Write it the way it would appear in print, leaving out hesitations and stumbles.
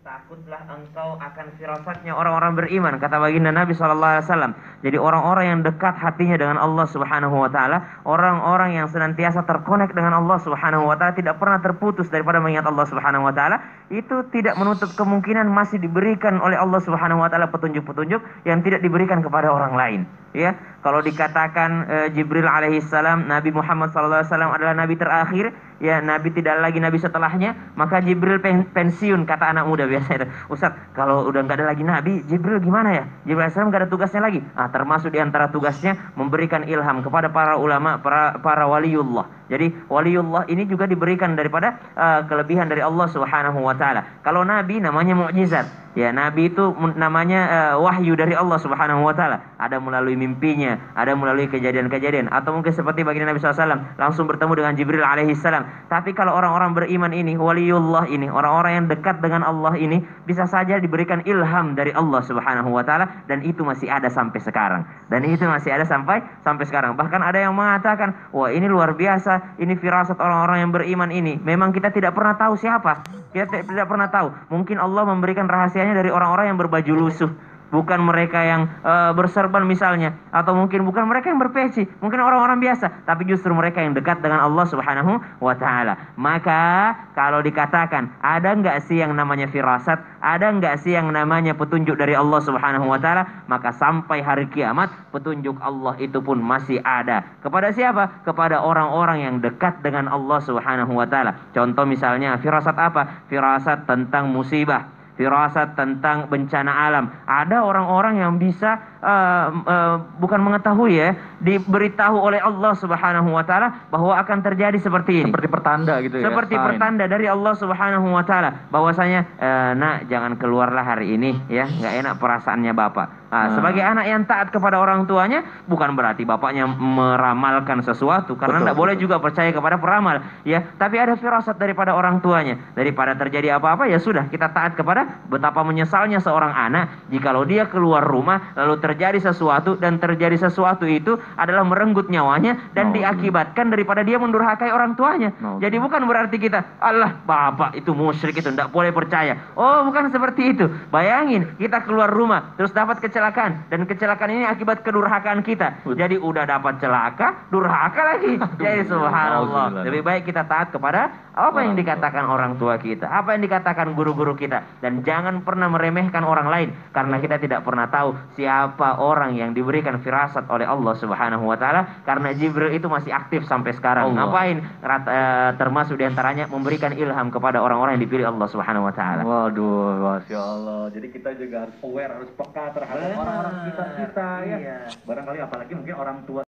takutlah engkau akan firasatnya orang-orang beriman, kata baginda Nabi SAW. Jadi orang-orang yang dekat hatinya dengan Allah Subhanahu Wa Taala, orang-orang yang senantiasa terkonek dengan Allah Subhanahu Wa Taala, tidak pernah terputus daripada mengingat Allah Subhanahu Wa Taala, itu tidak menutup kemungkinan masih diberikan oleh Allah Subhanahu Wa Taala petunjuk-petunjuk yang tidak diberikan kepada orang lain. Ya, kalau dikatakan Jibril alaihissalam, Nabi Muhammad SAW adalah nabi terakhir, ya nabi tidak lagi nabi setelahnya, maka Jibril pensiun, kata anak muda biasa itu. Ustaz, kalau udah nggak ada lagi nabi, Jibril gimana ya? Jibril alaihissalam nggak ada tugasnya lagi. Termasuk diantara tugasnya memberikan ilham kepada para ulama, para waliullah. Jadi waliullah ini juga diberikan daripada kelebihan dari Allah Subhanahu Wa Taala. Kalau nabi namanya mukjizat. Ya, nabi itu namanya wahyu dari Allah Subhanahu Wa Taala. Ada melalui mimpinya, ada melalui kejadian-kejadian, atau mungkin seperti baginda Nabi SAW langsung bertemu dengan Jibril alaihissalam. Tapi kalau orang-orang beriman ini, waliullah ini, orang-orang yang dekat dengan Allah ini, bisa saja diberikan ilham dari Allah Subhanahu Wa Taala, dan itu masih ada sampai sekarang. Dan itu masih ada sampai sekarang. Bahkan ada yang mengatakan, wah ini luar biasa, ini firasat orang-orang yang beriman ini. Memang kita tidak pernah tahu siapa. Kita tidak pernah tahu. Mungkin Allah memberikan rahasianya dari orang-orang yang berbaju lusuh. Bukan mereka yang berserban misalnya, atau mungkin bukan mereka yang berpeci, mungkin orang-orang biasa, tapi justru mereka yang dekat dengan Allah Subhanahu Wa Taala. Maka kalau dikatakan ada nggak sih yang namanya firasat, ada nggak sih yang namanya petunjuk dari Allah Subhanahu Wa Taala, maka sampai hari kiamat petunjuk Allah itu pun masih ada. Kepada siapa? Kepada orang-orang yang dekat dengan Allah Subhanahu Wa Taala. Contoh misalnya firasat apa? Firasat tentang musibah, firasat tentang bencana alam. Ada orang-orang yang bisa bukan mengetahui ya, diberitahu oleh Allah Subhanahu Wa Taala bahwa akan terjadi seperti ini. Seperti pertanda gitu ya. Seperti pertanda dari Allah Subhanahu Wa Taala bahwasanya nak jangan keluarlah hari ini ya, nggak enak perasaannya bapak. Sebagai anak yang taat kepada orang tuanya, bukan berarti bapaknya meramalkan sesuatu, karena tidak boleh juga percaya kepada peramal ya. Tapi ada firasat daripada orang tuanya, daripada terjadi apa-apa ya sudah kita taat kepada. Betapa menyesalnya seorang anak jikalau dia keluar rumah lalu terjadi sesuatu, dan terjadi sesuatu itu adalah merenggut nyawanya dan diakibatkan daripada dia mendurhakai orang tuanya. Jadi bukan berarti kita Allah bapak itu musyrik, itu tidak boleh percaya. Oh bukan seperti itu. Bayangin kita keluar rumah terus dapat kecelakaan, dan kecelakaan ini akibat kedurhakaan kita. Jadi udah dapat celaka, durhaka lagi. Jadi subhanallah, lebih baik kita taat kepada apa yang dikatakan orang tua kita, apa yang dikatakan guru-guru kita, dan jangan pernah meremehkan orang lain, karena kita tidak pernah tahu siapa orang yang diberikan firasat oleh Allah Subhanahu Wa Taala. Karena Jibril itu masih aktif sampai sekarang. Ngapain? Termasuk diantaranya memberikan ilham kepada orang-orang yang dipilih Allah Subhanahu Wa Taala. Waduh, masya Allah. Jadi kita juga harus aware, harus peka terhadap orang-orang sekitar kita ya. Barangkali apalagi mungkin orang tua.